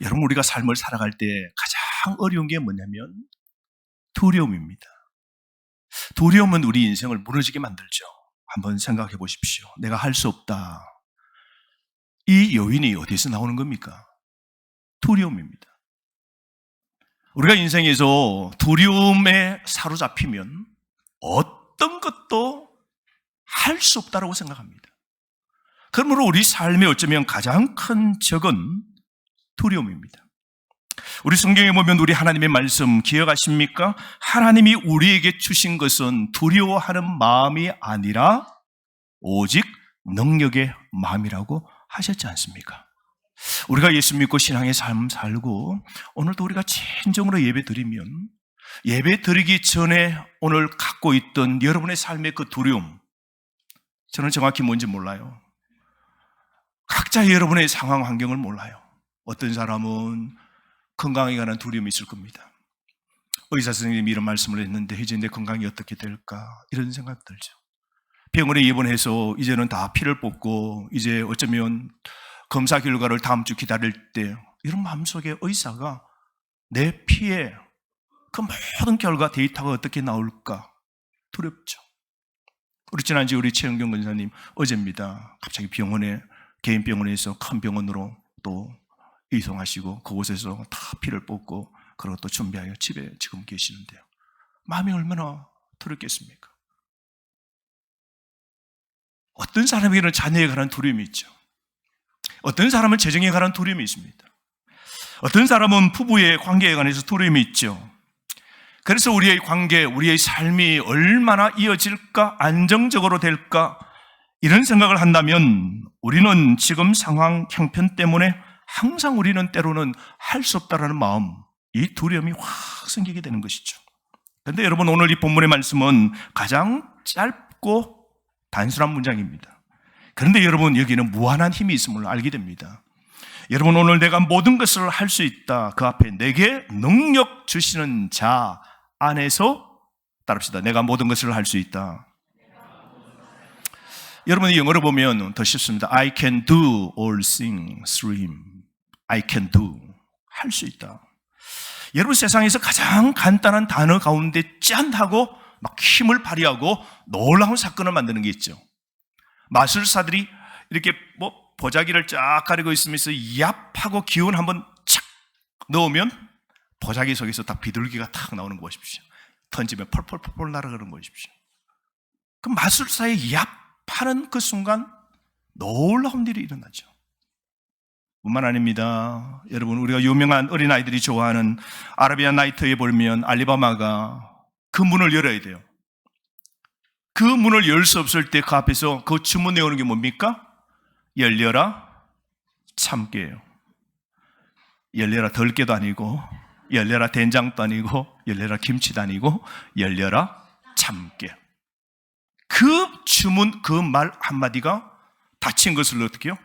여러분, 우리가 삶을 살아갈 때 가장 어려운 게 뭐냐면 두려움입니다. 두려움은 우리 인생을 무너지게 만들죠. 한번 생각해 보십시오. 내가 할 수 없다. 이 요인이 어디서 나오는 겁니까? 두려움입니다. 우리가 인생에서 두려움에 사로잡히면 어떤 것도 할 수 없다고 생각합니다. 그러므로 우리 삶에 어쩌면 가장 큰 적은 두려움입니다. 우리 성경에 보면 우리 하나님의 말씀 기억하십니까? 하나님이 우리에게 주신 것은 두려워하는 마음이 아니라 오직 능력의 마음이라고 하셨지 않습니까? 우리가 예수 믿고 신앙의 삶 살고 오늘도 우리가 진정으로 예배 드리면 예배 드리기 전에 오늘 갖고 있던 여러분의 삶의 그 두려움, 저는 정확히 뭔지 몰라요. 각자 여러분의 상황 환경을 몰라요. 어떤 사람은 건강에 관한 두려움이 있을 겁니다. 의사 선생님이 이런 말씀을 했는데 이제 내 건강이 어떻게 될까 이런 생각 들죠. 병원에 입원해서 이제는 다 피를 뽑고 이제 어쩌면 검사 결과를 다음 주 기다릴 때 이런 마음속에 의사가 내 피에 그 모든 결과 데이터가 어떻게 나올까 두렵죠. 우리 지난주에 우리 최영경 권사님 어제입니다. 갑자기 병원에 개인 병원에서 큰 병원으로 또 이송하시고 그곳에서 다 피를 뽑고 그리고 또 준비하여 집에 지금 계시는데요. 마음이 얼마나 두렵겠습니까? 어떤 사람에게는 자녀에 관한 두려움이 있죠. 어떤 사람은 재정에 관한 두려움이 있습니다. 어떤 사람은 부부의 관계에 관해서 두려움이 있죠. 그래서 우리의 관계, 우리의 삶이 얼마나 이어질까, 안정적으로 될까 이런 생각을 한다면 우리는 지금 상황 형편 때문에 항상 우리는 때로는 할 수 없다라는 마음, 이 두려움이 확 생기게 되는 것이죠. 그런데 여러분, 오늘 이 본문의 말씀은 가장 짧고 단순한 문장입니다. 그런데 여러분, 여기는 무한한 힘이 있음을 알게 됩니다. 여러분, 오늘 내가 모든 것을 할 수 있다. 그 앞에 내게 능력 주시는 자 안에서 따릅시다. 내가 모든 것을 할 수 있다. 여러분이 영어로 보면 더 쉽습니다. I can do all things through him. I can do. 할 수 있다. 여러분, 세상에서 가장 간단한 단어 가운데 짠 하고 막 힘을 발휘하고 놀라운 사건을 만드는 게 있죠. 마술사들이 이렇게 보자기를 쫙 가리고 있으면서 얍하고 기운 한번 착 넣으면 보자기 속에서 다 비둘기가 탁 나오는 거 보십시오. 던지면 펄펄펄펄 날아가는 거 보십시오. 그 마술사의 얍하는 그 순간 놀라운 일이 일어나죠. 뿐만 아닙니다. 여러분, 우리가 유명한 어린아이들이 좋아하는 아라비안 나이트에 보면 알리바마가 그 문을 열어야 돼요. 그 문을 열 수 없을 때 그 앞에서 그 주문 내오는 게 뭡니까? 열려라 참깨예요. 열려라 덜깨도 아니고, 열려라 된장도 아니고, 열려라 김치도 아니고, 열려라 참깨. 그 주문, 그 말 한마디가 닫힌 것을 어떻게 해요?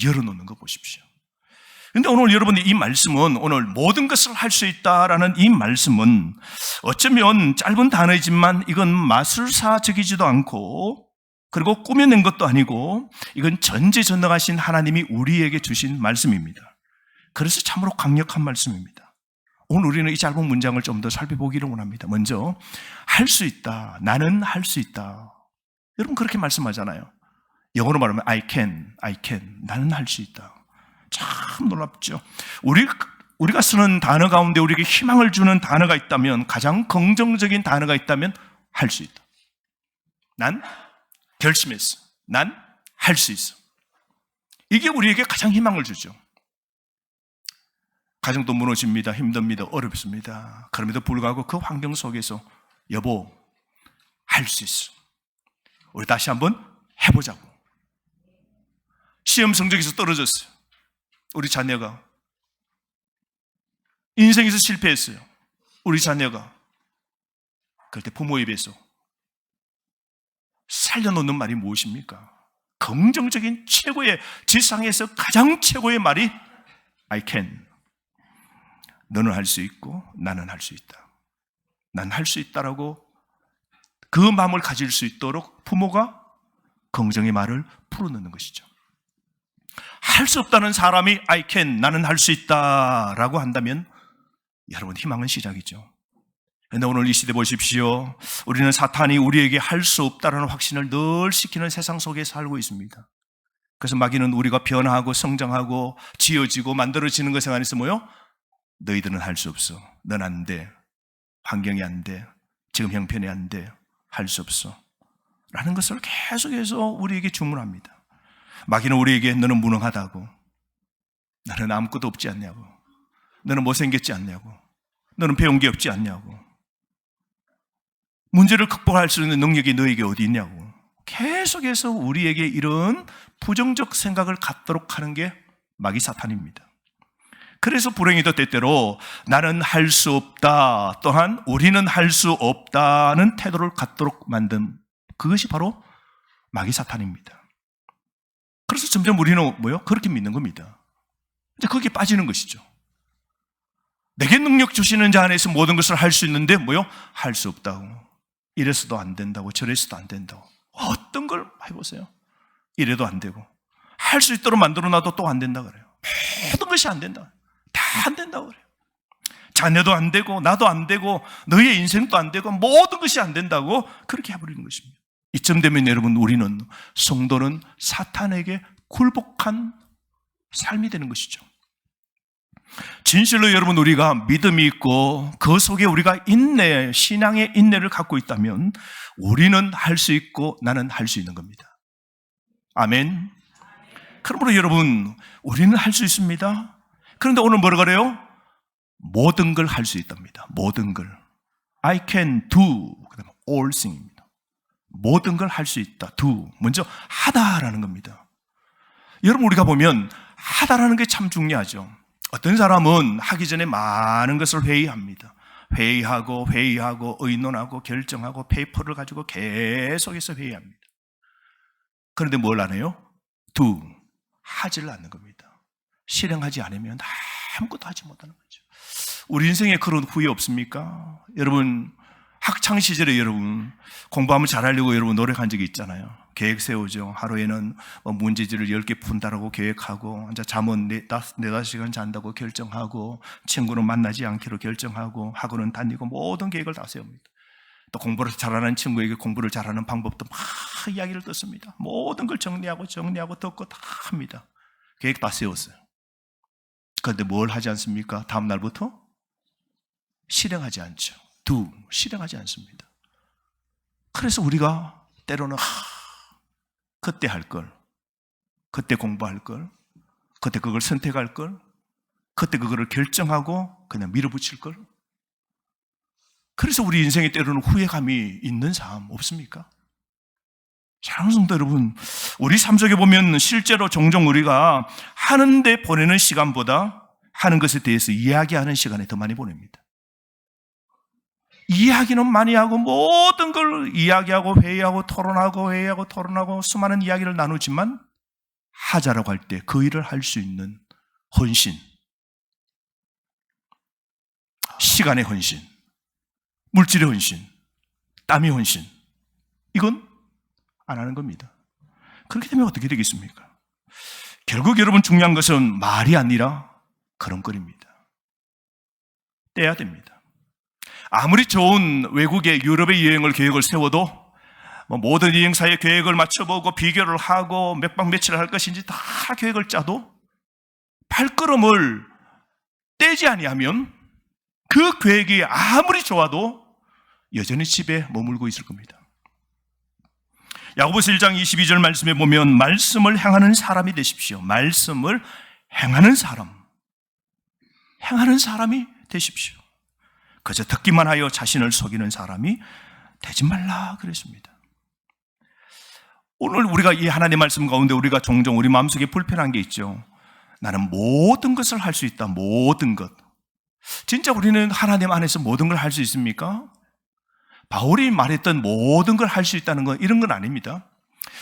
열어놓는 거 보십시오. 그런데 오늘 여러분이 이 말씀은, 오늘 모든 것을 할 수 있다라는 이 말씀은 어쩌면 짧은 단어이지만 이건 마술사적이지도 않고 그리고 꾸며낸 것도 아니고 이건 전지전능하신 하나님이 우리에게 주신 말씀입니다. 그래서 참으로 강력한 말씀입니다. 오늘 우리는 이 짧은 문장을 좀 더 살펴보기를 원합니다. 먼저, 할 수 있다. 나는 할 수 있다. 여러분 그렇게 말씀하잖아요. 영어로 말하면 I can. 나는 할 수 있다. 참 놀랍죠. 우리가 쓰는 단어 가운데 우리에게 희망을 주는 단어가 있다면, 가장 긍정적인 단어가 있다면 할 수 있다. 난 결심했어. 난 할 수 있어. 이게 우리에게 가장 희망을 주죠. 가정도 무너집니다. 힘듭니다. 어렵습니다. 그럼에도 불구하고 그 환경 속에서 여보, 할 수 있어. 우리 다시 한번 해보자고. 시험 성적에서 떨어졌어요. 우리 자녀가 인생에서 실패했어요. 우리 자녀가 그럴 때 부모 입에서 살려놓는 말이 무엇입니까? 긍정적인 최고의, 지상에서 가장 최고의 말이 I can. 너는 할 수 있고 나는 할 수 있다. 난 할 수 있다라고 그 마음을 가질 수 있도록 부모가 긍정의 말을 풀어넣는 것이죠. 할 수 없다는 사람이 I can, 나는 할 수 있다 라고 한다면 여러분 희망은 시작이죠. 그런데 오늘 이 시대 보십시오. 우리는 사탄이 우리에게 할 수 없다는 확신을 늘 시키는 세상 속에 살고 있습니다. 그래서 마귀는 우리가 변화하고 성장하고 지어지고 만들어지는 것에 관해서 뭐요? 너희들은 할 수 없어. 넌 안 돼. 환경이 안 돼. 지금 형편이 안 돼. 할 수 없어. 라는 것을 계속해서 우리에게 주문합니다. 마귀는 우리에게 너는 무능하다고, 너는 아무것도 없지 않냐고, 너는 못생겼지 않냐고, 너는 배운 게 없지 않냐고, 문제를 극복할 수 있는 능력이 너에게 어디 있냐고 계속해서 우리에게 이런 부정적 생각을 갖도록 하는 게 마귀 사탄입니다. 그래서 불행히도 때때로 나는 할 수 없다, 또한 우리는 할 수 없다는 태도를 갖도록 만든 그것이 바로 마귀 사탄입니다. 그래서 점점 우리는 뭐요? 그렇게 믿는 겁니다. 이제 거기에 빠지는 것이죠. 내게 능력 주시는 자 안에서 모든 것을 할 수 있는데 뭐요? 할 수 없다고. 이래서도 안 된다고, 저래서도 안 된다고. 어떤 걸 해보세요. 이래도 안 되고, 할 수 있도록 만들어놔도 또 안 된다 그래요. 모든 것이 안 된다. 다 안 된다고 그래요. 자녀도 안 되고, 나도 안 되고, 너의 인생도 안 되고, 모든 것이 안 된다고 그렇게 해버리는 것입니다. 이쯤 되면 여러분, 우리는, 성도는 사탄에게 굴복한 삶이 되는 것이죠. 진실로 여러분, 우리가 믿음이 있고 그 속에 우리가 인내, 신앙의 인내를 갖고 있다면 우리는 할 수 있고 나는 할 수 있는 겁니다. 아멘. 그러므로 여러분, 우리는 할 수 있습니다. 그런데 오늘 뭐라 그래요? 모든 걸 할 수 있답니다. 모든 걸. I can do, 그다음에 all thing입니다. 모든 걸 할 수 있다. do. 먼저 하다라는 겁니다. 여러분, 우리가 보면 하다라는 게 참 중요하죠. 어떤 사람은 하기 전에 많은 것을 회의합니다. 회의하고 의논하고 결정하고 페이퍼를 가지고 계속해서 회의합니다. 그런데 뭘 안 해요? do. 하지를 않는 겁니다. 실행하지 않으면 아무것도 하지 못하는 거죠. 우리 인생에 그런 후회 없습니까? 여러분, 학창 시절에 여러분 공부하면 잘하려고 여러분 노력한 적이 있잖아요. 계획 세우죠. 하루에는 문제지를 10개 푼다라고 계획하고, 이제 잠은 4-5시간 잔다고 결정하고, 친구는 만나지 않기로 결정하고, 학원은 다니고, 모든 계획을 다 세웁니다. 또 공부를 잘하는 친구에게 공부를 잘하는 방법도 막 이야기를 듣습니다. 모든 걸 정리하고 듣고 다 합니다. 계획 다 세웠어요. 그런데 뭘 하지 않습니까? 다음 날부터 실행하지 않죠. do, 실행하지 않습니다. 그래서 우리가 때로는 그때 할 걸, 그때 공부할 걸, 그때 그걸 선택할 걸, 그때 그거를 결정하고 그냥 밀어붙일 걸. 그래서 우리 인생에 때로는 후회감이 있는 삶 없습니까? 사랑하는 성도 여러분, 우리 삶 속에 보면 실제로 종종 우리가 하는데 보내는 시간보다 하는 것에 대해서 이야기하는 시간에 더 많이 보냅니다. 이야기는 많이 하고 모든 걸 이야기하고 회의하고 토론하고 수많은 이야기를 나누지만 하자라고 할 때 그 일을 할 수 있는 헌신, 시간의 헌신, 물질의 헌신, 땀의 헌신, 이건 안 하는 겁니다. 그렇게 되면 어떻게 되겠습니까? 결국 여러분, 중요한 것은 말이 아니라 걸음걸이입니다. 떼야 됩니다. 아무리 좋은 외국의 유럽의 여행을 계획을 세워도 모든 여행사의 계획을 맞춰보고 비교를 하고 몇 박 며칠을 할 것인지 다 계획을 짜도 발걸음을 떼지 아니하면 그 계획이 아무리 좋아도 여전히 집에 머물고 있을 겁니다. 야고보서 1장 22절 말씀에 보면 말씀을 행하는 사람이 되십시오. 말씀을 행하는 사람이 되십시오. 그저 듣기만 하여 자신을 속이는 사람이 되지 말라 그랬습니다. 오늘 우리가 이 하나님의 말씀 가운데 우리가 종종 우리 마음속에 불편한 게 있죠. 나는 모든 것을 할 수 있다. 모든 것. 진짜 우리는 하나님 안에서 모든 걸 할 수 있습니까? 바울이 말했던 모든 걸 할 수 있다는 건 이런 건 아닙니다.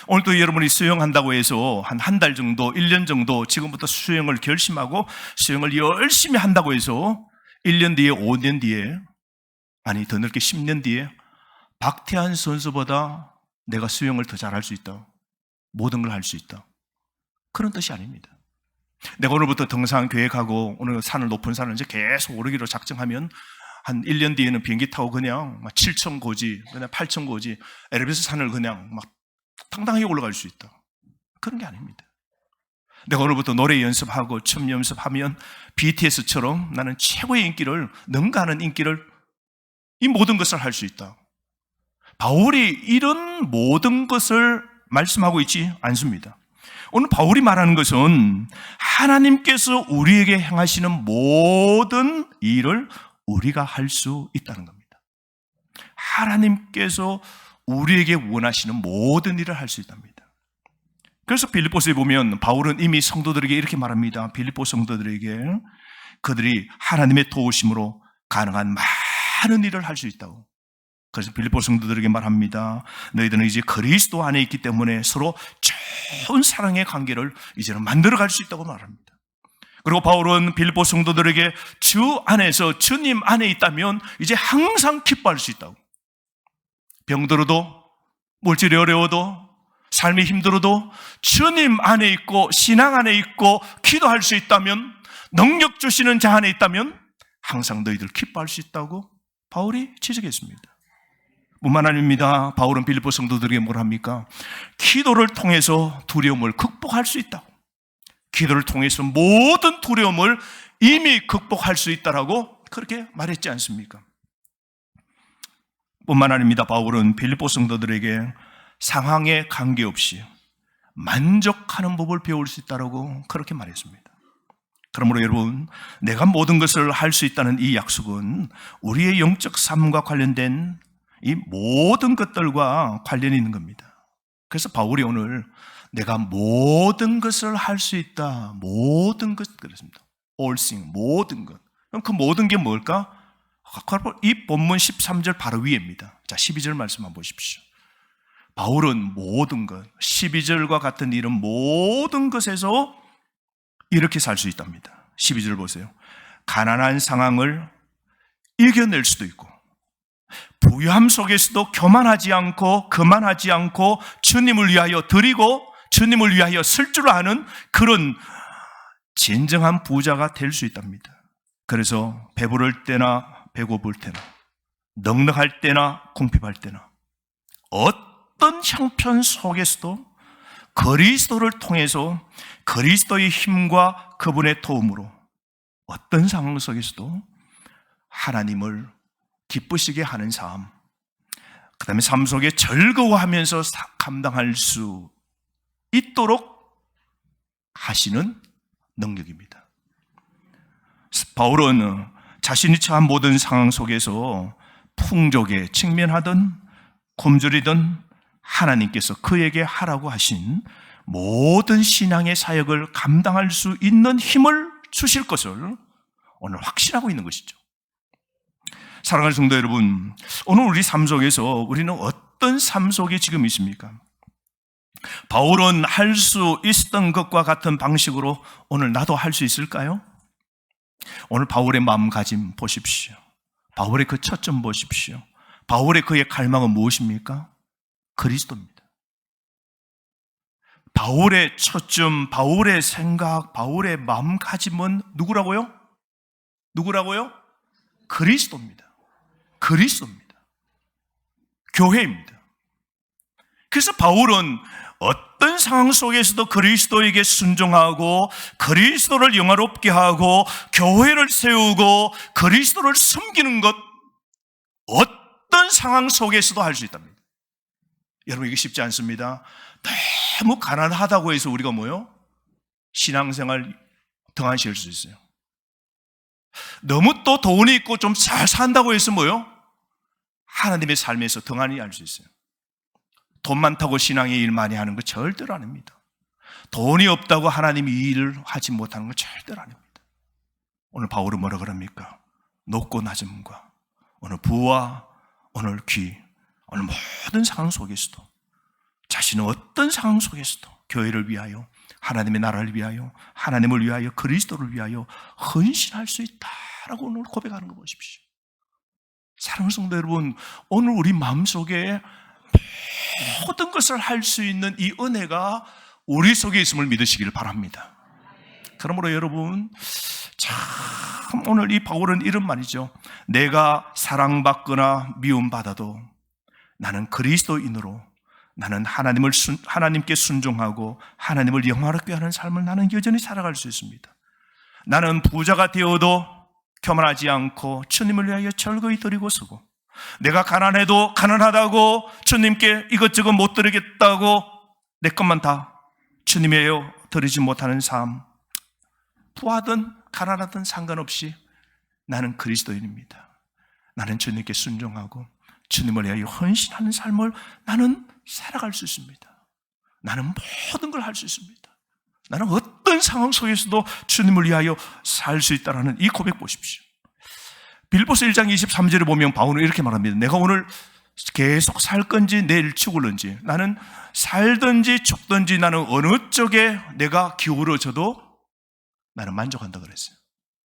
오늘도 여러분이 수영한다고 해서 한 달 정도, 1년 정도 지금부터 수영을 결심하고 수영을 열심히 한다고 해서 1년 뒤에, 5년 뒤에, 아니 더 넓게 10년 뒤에 박태환 선수보다 내가 수영을 더 잘할 수 있다, 모든 걸 할 수 있다, 그런 뜻이 아닙니다. 내가 오늘부터 등산 계획하고 오늘 산을 높은 산을 이제 계속 오르기로 작정하면 한 1년 뒤에는 비행기 타고 그냥 막 7천 고지, 그냥 8천 고지, 에베레스트 산을 그냥 막 당당하게 올라갈 수 있다. 그런 게 아닙니다. 내가 오늘부터 노래 연습하고 춤 연습하면 BTS처럼 나는 최고의 인기를, 능가하는 인기를, 이 모든 것을 할 수 있다. 바울이 이런 모든 것을 말씀하고 있지 않습니다. 오늘 바울이 말하는 것은 하나님께서 우리에게 행하시는 모든 일을 우리가 할 수 있다는 겁니다. 하나님께서 우리에게 원하시는 모든 일을 할 수 있답니다. 그래서 빌립보서에 보면 바울은 이미 성도들에게 이렇게 말합니다. 빌립보 성도들에게 그들이 하나님의 도우심으로 가능한 많은 일을 할 수 있다고. 그래서 빌립보 성도들에게 말합니다. 너희들은 이제 그리스도 안에 있기 때문에 서로 좋은 사랑의 관계를 이제는 만들어갈 수 있다고 말합니다. 그리고 바울은 빌립보 성도들에게 주 안에서, 주님 안에 있다면 이제 항상 기뻐할 수 있다고. 병들어도, 물질이 어려워도, 삶이 힘들어도 주님 안에 있고 신앙 안에 있고 기도할 수 있다면, 능력 주시는 자 안에 있다면 항상 너희들 기뻐할 수 있다고 바울이 지적했습니다. 뿐만 아닙니다. 바울은 빌립보 성도들에게 뭘 합니까? 기도를 통해서 두려움을 극복할 수 있다고. 기도를 통해서 모든 두려움을 이미 극복할 수 있다라고 그렇게 말했지 않습니까? 뿐만 아닙니다. 바울은 빌립보 성도들에게 상황에 관계없이 만족하는 법을 배울 수 있다라고 그렇게 말했습니다. 그러므로 여러분, 내가 모든 것을 할 수 있다는 이 약속은 우리의 영적 삶과 관련된 이 모든 것들과 관련이 있는 겁니다. 그래서 바울이 오늘 내가 모든 것을 할 수 있다, 모든 것 그랬습니다. All things, 모든 것. 그럼 그 모든 게 뭘까? 이 본문 13절 바로 위에입니다. 자, 12절 말씀 한번 보십시오. 바울은 모든 것, 12절과 같은 이런 모든 것에서 이렇게 살 수 있답니다. 12절 보세요. 가난한 상황을 이겨낼 수도 있고, 부유함 속에서도 교만하지 않고 거만하지 않고 주님을 위하여 드리고 주님을 위하여 쓸 줄 아는 그런 진정한 부자가 될 수 있답니다. 그래서 배부를 때나 배고플 때나 넉넉할 때나 궁핍할 때나 어떤 형편 속에서도 그리스도를 통해서 그리스도의 힘과 그분의 도움으로 어떤 상황 속에서도 하나님을 기쁘시게 하는 삶, 그 다음에 삶 속에 즐거워하면서 감당할 수 있도록 하시는 능력입니다. 바울은 자신이 처한 모든 상황 속에서 풍족에 직면하든 굶주리든 하나님께서 그에게 하라고 하신 모든 신앙의 사역을 감당할 수 있는 힘을 주실 것을 오늘 확신하고 있는 것이죠. 사랑하는 성도 여러분, 오늘 우리 삶 속에서 우리는 어떤 삶 속에 지금 있습니까? 바울은 할 수 있었던 것과 같은 방식으로 오늘 나도 할 수 있을까요? 오늘 바울의 마음가짐 보십시오. 바울의 그 초점 보십시오. 바울의 그의 갈망은 무엇입니까? 그리스도입니다. 바울의 초점, 바울의 생각, 바울의 마음가짐은 누구라고요? 누구라고요? 그리스도입니다. 그리스도입니다. 교회입니다. 그래서 바울은 어떤 상황 속에서도 그리스도에게 순종하고 그리스도를 영화롭게 하고 교회를 세우고 그리스도를 섬기는 것, 어떤 상황 속에서도 할 수 있답니다. 여러분, 이게 쉽지 않습니다. 너무 가난하다고 해서 우리가 뭐요? 신앙생활 등한시할 수 있어요. 너무 또 돈이 있고 좀 잘 산다고 해서 뭐요? 하나님의 삶에서 등한히 할 수 있어요. 돈 많다고 신앙의 일 많이 하는 거 절대로 아닙니다. 돈이 없다고 하나님이 이 일을 하지 못하는 건 절대로 아닙니다. 오늘 바울은 뭐라 그럽니까? 높고 낮음과 오늘 부와 오늘 귀, 오늘 모든 상황 속에서도 자신은 어떤 상황 속에서도 교회를 위하여, 하나님의 나라를 위하여, 하나님을 위하여, 그리스도를 위하여 헌신할 수 있다라고 오늘 고백하는 거 보십시오. 사랑하는 성도 여러분, 오늘 우리 마음속에 모든 것을 할 수 있는 이 은혜가 우리 속에 있음을 믿으시기를 바랍니다. 그러므로 여러분, 참 오늘 이 바울은 이런 말이죠. 내가 사랑받거나 미움받아도 나는 그리스도인으로 나는 하나님께 순종하고 하나님을 영화롭게 하는 삶을 나는 여전히 살아갈 수 있습니다. 나는 부자가 되어도 교만하지 않고 주님을 위하여 절거히 드리고 서고, 내가 가난해도 가난하다고 주님께 이것저것 못 드리겠다고 내 것만 다 주님이에요 드리지 못하는 삶, 부하든 가난하든 상관없이 나는 그리스도인입니다. 나는 주님께 순종하고 주님을 위하여 헌신하는 삶을 나는 살아갈 수 있습니다. 나는 모든 걸 할 수 있습니다. 나는 어떤 상황 속에서도 주님을 위하여 살 수 있다는 이 고백 보십시오. 빌보서 1장 23절에 보면 바울은 이렇게 말합니다. 내가 오늘 계속 살 건지 내일 죽을는지, 나는 살든지 죽든지 나는 어느 쪽에 내가 기울어져도 나는 만족한다 그랬어요.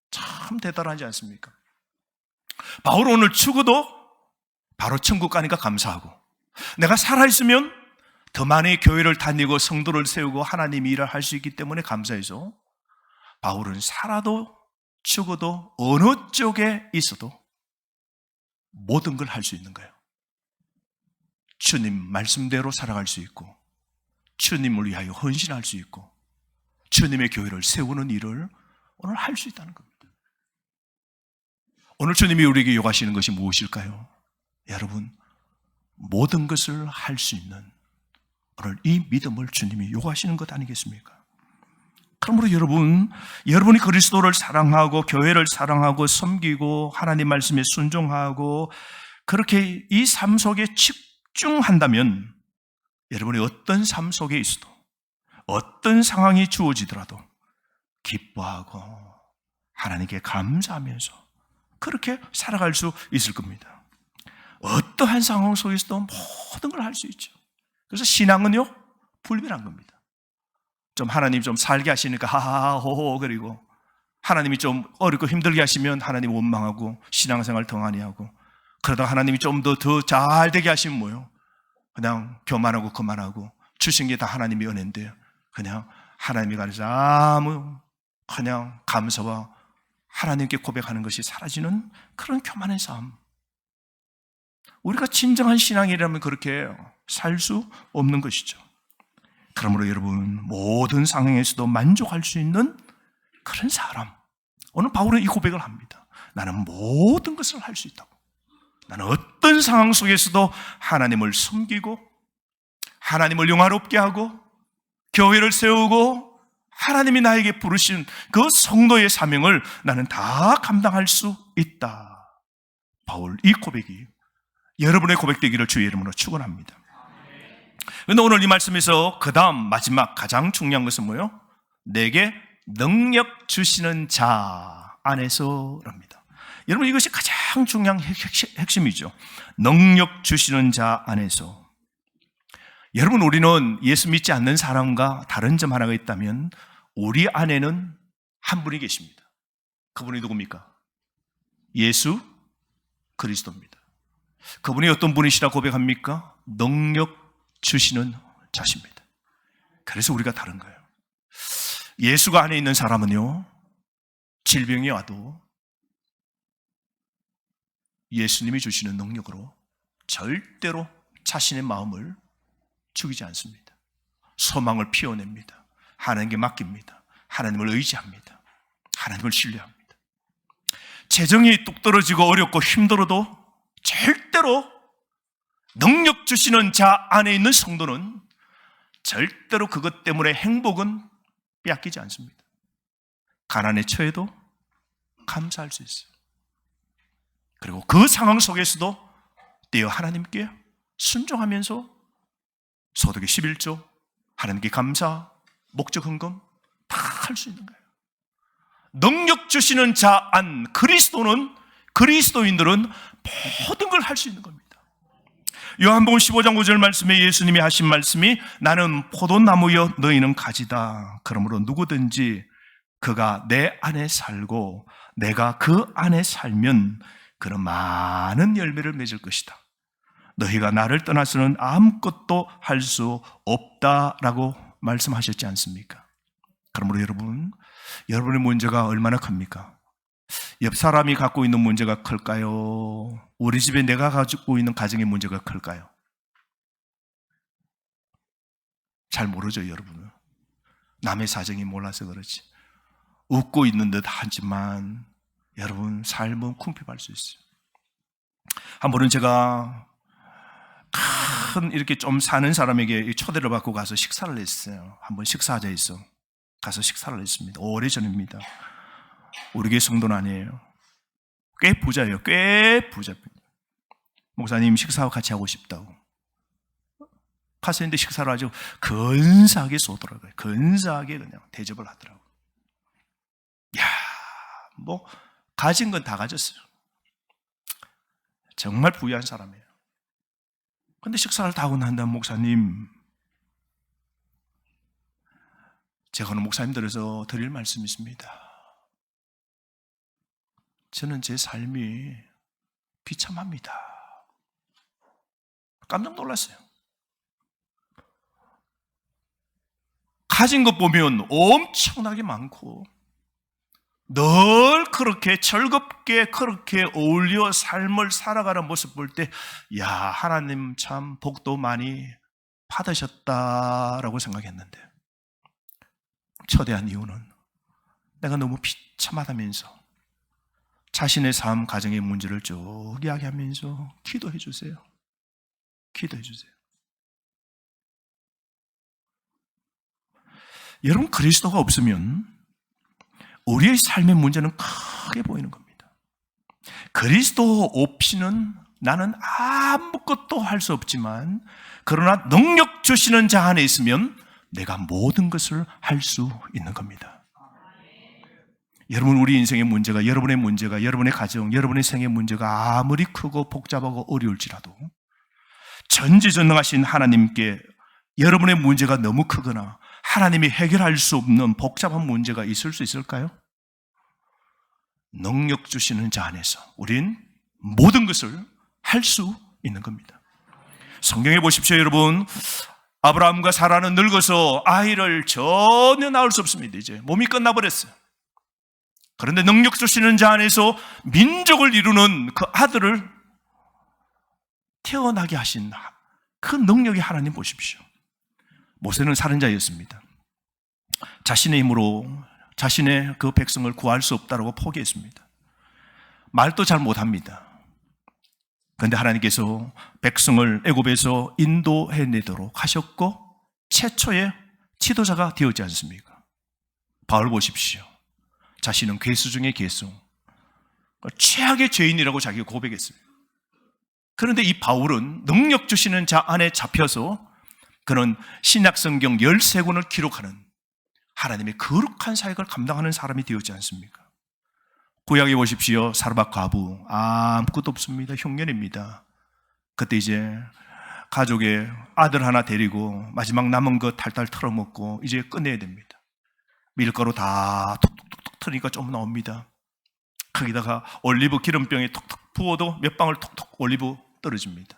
참 대단하지 않습니까? 바울은 오늘 죽어도 바로 천국 가니까 감사하고, 내가 살아있으면 더 많이 교회를 다니고 성도를 세우고 하나님 일을 할 수 있기 때문에 감사해서 바울은 살아도 죽어도 어느 쪽에 있어도 모든 걸 할 수 있는 거예요. 주님 말씀대로 살아갈 수 있고, 주님을 위하여 헌신할 수 있고, 주님의 교회를 세우는 일을 오늘 할 수 있다는 겁니다. 오늘 주님이 우리에게 요구하시는 것이 무엇일까요? 여러분, 모든 것을 할 수 있는 오늘 이 믿음을 주님이 요구하시는 것 아니겠습니까? 그러므로 여러분이 그리스도를 사랑하고 교회를 사랑하고 섬기고 하나님 말씀에 순종하고 그렇게 이 삶 속에 집중한다면, 여러분이 어떤 삶 속에 있어도 어떤 상황이 주어지더라도 기뻐하고 하나님께 감사하면서 그렇게 살아갈 수 있을 겁니다. 어떠한 상황 속에서도 모든 걸 할 수 있죠. 그래서 신앙은요, 불변한 겁니다. 좀 하나님 좀 살게 하시니까 하하호호 그리고, 하나님이 좀 어렵고 힘들게 하시면 하나님 원망하고 신앙생활 더 많이 하고, 그러다가 하나님이 좀 더 잘 되게 하시면 뭐요? 그냥 교만하고 그만하고, 주신 게 다 하나님의 은혜인데 그냥 하나님이 가르쳐 그냥 감사와 하나님께 고백하는 것이 사라지는 그런 교만의 삶. 우리가 진정한 신앙이라면 그렇게 살 수 없는 것이죠. 그러므로 여러분, 모든 상황에서도 만족할 수 있는 그런 사람, 오늘 바울은 이 고백을 합니다. 나는 모든 것을 할 수 있다고. 나는 어떤 상황 속에서도 하나님을 섬기고 하나님을 영화롭게 하고 교회를 세우고 하나님이 나에게 부르신 그 성도의 사명을 나는 다 감당할 수 있다. 바울 이 고백이 여러분의 고백되기를 주의 이름으로 축원합니다. 그런데 오늘 이 말씀에서 그 다음 마지막 가장 중요한 것은 뭐예요? 내게 능력 주시는 자 안에서랍니다. 여러분, 이것이 가장 중요한 핵심이죠. 능력 주시는 자 안에서. 여러분, 우리는 예수 믿지 않는 사람과 다른 점 하나가 있다면 우리 안에는 한 분이 계십니다. 그분이 누굽니까? 예수 그리스도입니다. 그분이 어떤 분이시라 고백합니까? 능력 주시는 자십니다. 그래서 우리가 다른 거예요. 예수가 안에 있는 사람은요, 질병이 와도 예수님이 주시는 능력으로 절대로 자신의 마음을 죽이지 않습니다. 소망을 피워냅니다. 하나님께 맡깁니다. 하나님을 의지합니다. 하나님을 신뢰합니다. 재정이 뚝 떨어지고 어렵고 힘들어도 절대로 능력 주시는 자 안에 있는 성도는 절대로 그것 때문에 행복은 빼앗기지 않습니다. 가난에 처해도 감사할 수 있어요. 그리고 그 상황 속에서도 떼어 하나님께 순종하면서 소득의 11조, 하나님께 감사, 목적 헌금 다 할 수 있는 거예요. 능력 주시는 자 안 그리스도인들은 모든 걸 할 수 있는 겁니다. 요한복음 15장 5절 말씀에 예수님이 하신 말씀이 나는 포도나무여 너희는 가지다. 그러므로 누구든지 그가 내 안에 살고 내가 그 안에 살면 그런 많은 열매를 맺을 것이다. 너희가 나를 떠나서는 아무것도 할 수 없다라고 말씀하셨지 않습니까? 그러므로 여러분, 여러분의 문제가 얼마나 큽니까? 옆 사람이 갖고 있는 문제가 클까요? 우리 집에 내가 가지고 있는 가정의 문제가 클까요? 잘 모르죠, 여러분은. 남의 사정이 몰라서 그렇지. 웃고 있는 듯 하지만 여러분 삶은 궁핍할 수 있어요. 한 번은 제가 큰 이렇게 좀 사는 사람에게 초대를 받고 가서 식사를 했어요. 한번 식사하자 해서 가서 식사를 했습니다. 오래전입니다. 우리 교회 성도는 아니에요. 꽤 부자예요. 꽤 부자입니다. 목사님 식사하고 같이 하고 싶다고 가서 했는데 식사를 아주 근사하게 쏘더라고요. 근사하게 그냥 대접을 하더라고요. 이야, 뭐 가진 건 다 가졌어요. 정말 부유한 사람이에요. 근데 식사를 다 하고 난 다음 목사님, 제가 오늘 목사님들에서 드릴 말씀이 있습니다. 저는 제 삶이 비참합니다. 깜짝 놀랐어요. 가진 것 보면 엄청나게 많고 늘 그렇게 즐겁게 그렇게 어울려 삶을 살아가는 모습 볼 때, 야, 하나님 참 복도 많이 받으셨다라고 생각했는데, 초대한 이유는 내가 너무 비참하다면서 자신의 삶, 가정의 문제를 쭉 이야기하면서 기도해 주세요. 기도해 주세요. 여러분, 그리스도가 없으면 우리의 삶의 문제는 크게 보이는 겁니다. 그리스도 없이는 나는 아무것도 할 수 없지만, 그러나 능력 주시는 자 안에 있으면 내가 모든 것을 할 수 있는 겁니다. 여러분, 우리 인생의 문제가, 여러분의 문제가, 여러분의 가정, 여러분의 생의 문제가 아무리 크고 복잡하고 어려울지라도 전지전능하신 하나님께 여러분의 문제가 너무 크거나 하나님이 해결할 수 없는 복잡한 문제가 있을 수 있을까요? 능력 주시는 자 안에서 우린 모든 것을 할 수 있는 겁니다. 성경에 보십시오, 여러분. 아브라함과 사라는 늙어서 아이를 전혀 낳을 수 없습니다. 이제 몸이 끝나버렸어요. 그런데 능력 주시는 자 안에서 민족을 이루는 그 아들을 태어나게 하신 그 능력이 하나님 보십시오. 모세는 살인자였습니다. 자신의 힘으로 자신의 그 백성을 구할 수 없다고 포기했습니다. 말도 잘 못합니다. 그런데 하나님께서 백성을 애굽에서 인도해내도록 하셨고 최초의 지도자가 되었지 않습니까? 바울 보십시오. 자신은 괴수 중에 괴수, 최악의 죄인이라고 자기가 고백했습니다. 그런데 이 바울은 능력 주시는 자 안에 잡혀서 그는 신약성경 13권을 기록하는 하나님의 거룩한 사역을 감당하는 사람이 되었지 않습니까? 구약에 보십시오. 사르밧 과부, 아무것도 없습니다. 흉년입니다. 그때 이제 가족의 아들 하나 데리고 마지막 남은 거 탈탈 털어먹고 이제 끝내야 됩니다. 밀가루 다 톡톡톡 트니까 좀 나옵니다. 거기다가 올리브 기름병에 톡톡 부어도 몇 방울 톡톡 올리브 떨어집니다.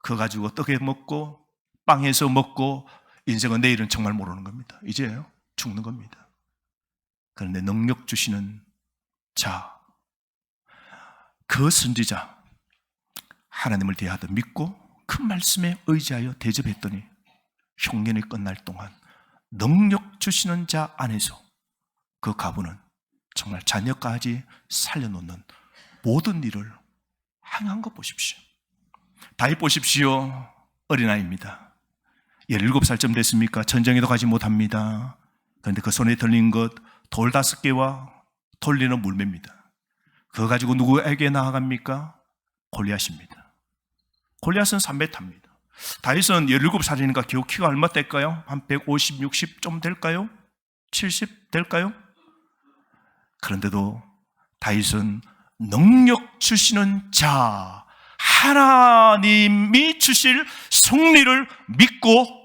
그거 가지고 떡에 먹고 빵에서 먹고 인생은 내일은 정말 모르는 겁니다. 이제 죽는 겁니다. 그런데 능력 주시는 자, 그 선지자 하나님을 대하듯 믿고 그 말씀에 의지하여 대접했더니 흉년이 끝날 동안 능력 주시는 자 안에서 그 가부는 정말 자녀까지 살려놓는 모든 일을 행한 것 보십시오. 다윗 보십시오. 어린아이입니다. 17살쯤 됐습니까? 전쟁에도 가지 못합니다. 그런데 그 손에 들린 것 돌 5개와 돌리는 물매입니다. 그거 가지고 누구에게 나아갑니까? 골리앗입니다. 골리앗은 3m입니다. 다윗은 17살이니까 겨우 키가 얼마 될까요? 한 150, 60 좀 될까요? 70 될까요? 그런데도 다윗은 능력 주시는 자, 하나님이 주실 승리를 믿고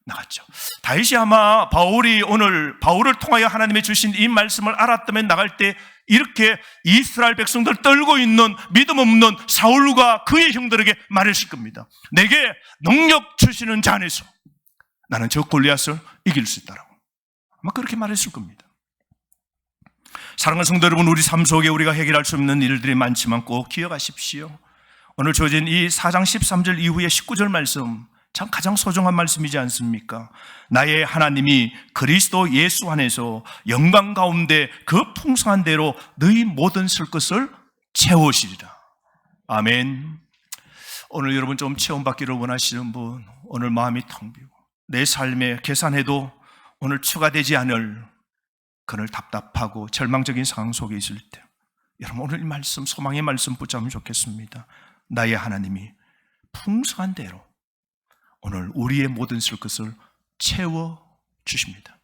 나갔죠. 다윗이 아마 바울을 통하여 하나님의 주신 이 말씀을 알았다면 나갈 때 이렇게 이스라엘 백성들 떨고 있는 믿음 없는 사울과 그의 형들에게 말했을 겁니다. 내게 능력 주시는 자 안에서 나는 저 골리앗을 이길 수 있다라고 아마 그렇게 말했을 겁니다. 사랑하는 성도 여러분, 우리 삶 속에 우리가 해결할 수 없는 일들이 많지만 꼭 기억하십시오. 오늘 주어진 이 4장 13절 이후의 19절 말씀, 참 가장 소중한 말씀이지 않습니까? 나의 하나님이 그리스도 예수 안에서 영광 가운데 그 풍성한 대로 너희 모든 쓸 것을 채우시리라. 아멘. 오늘 여러분 좀 체험받기를 원하시는 분, 오늘 마음이 텅 비고 내 삶에 계산해도 오늘 추가되지 않을 그늘 답답하고 절망적인 상황 속에 있을 때, 여러분 오늘 이 말씀, 소망의 말씀 붙잡으면 좋겠습니다. 나의 하나님이 풍성한 대로 오늘 우리의 모든 쓸 것을 채워주십니다.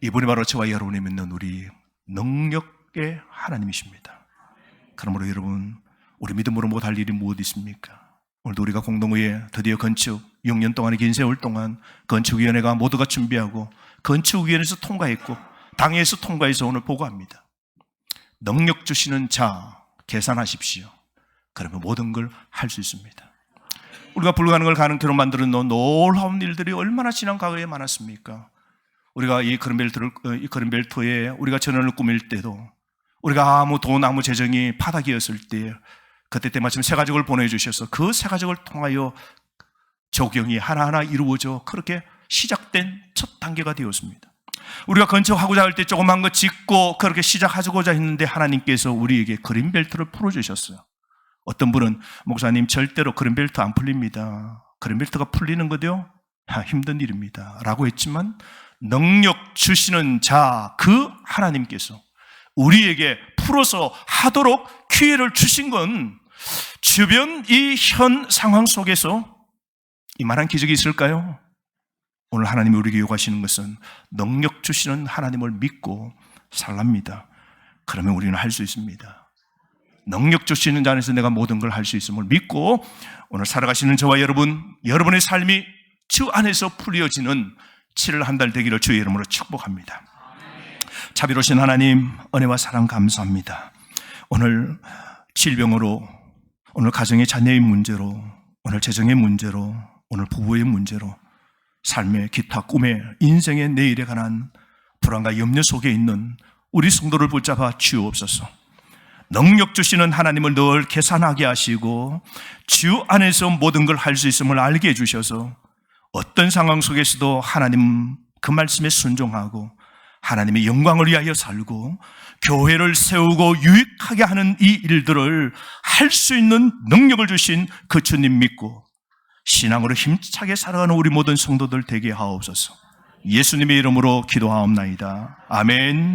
이분이 바로 저와 여러분이 믿는 우리 능력의 하나님이십니다. 그러므로 여러분, 우리 믿음으로 못할 일이 무엇이 있습니까? 오늘도 우리가 공동의회 드디어 건축 6년 동안의 긴 세월 동안 건축위원회가 모두가 준비하고 건축위원회에서 통과했고 당회에서 통과해서 오늘 보고합니다. 능력 주시는 자 계산하십시오. 그러면 모든 걸 할 수 있습니다. 우리가 불가능을 가능케로 만들어 놓은 놀라운 일들이 얼마나 지난 과거에 많았습니까? 우리가 이 그린벨트에 우리가 전원을 꾸밀 때도 우리가 아무 돈, 아무 재정이 바닥이었을 때 그때 때마침 새가족을 보내주셔서 그 새가족을 통하여 적용이 하나하나 이루어져 그렇게 시작된 첫 단계가 되었습니다. 우리가 건축하고자 할 때 조그만 거 짓고 그렇게 시작하고자 했는데 하나님께서 우리에게 그린벨트를 풀어주셨어요. 어떤 분은 목사님 절대로 그린벨트 안 풀립니다. 그린벨트가 풀리는 것도요 힘든 일입니다 라고 했지만 능력 주시는 자 그 하나님께서 우리에게 풀어서 하도록 기회를 주신 건 주변 이 현 상황 속에서 이만한 기적이 있을까요? 오늘 하나님이 우리에게 요구하시는 것은 능력 주시는 하나님을 믿고 살랍니다. 그러면 우리는 할 수 있습니다. 능력 주시는 자 안에서 내가 모든 걸 할 수 있음을 믿고 오늘 살아가시는 저와 여러분, 여러분의 삶이 주 안에서 풀려지는 7월 한 달 되기를 주의 이름으로 축복합니다. 자비로우신 하나님, 은혜와 사랑 감사합니다. 오늘 질병으로, 오늘 가정의 자녀의 문제로, 오늘 재정의 문제로, 오늘 부부의 문제로, 삶의 기타 꿈의 인생의 내일에 관한 불안과 염려 속에 있는 우리 성도를 붙잡아 주옵소서. 능력 주시는 하나님을 늘 계산하게 하시고 주 안에서 모든 걸 할 수 있음을 알게 해주셔서 어떤 상황 속에서도 하나님 그 말씀에 순종하고 하나님의 영광을 위하여 살고 교회를 세우고 유익하게 하는 이 일들을 할 수 있는 능력을 주신 그 주님 믿고 신앙으로 힘차게 살아가는 우리 모든 성도들 되게 하옵소서. 예수님의 이름으로 기도하옵나이다. 아멘.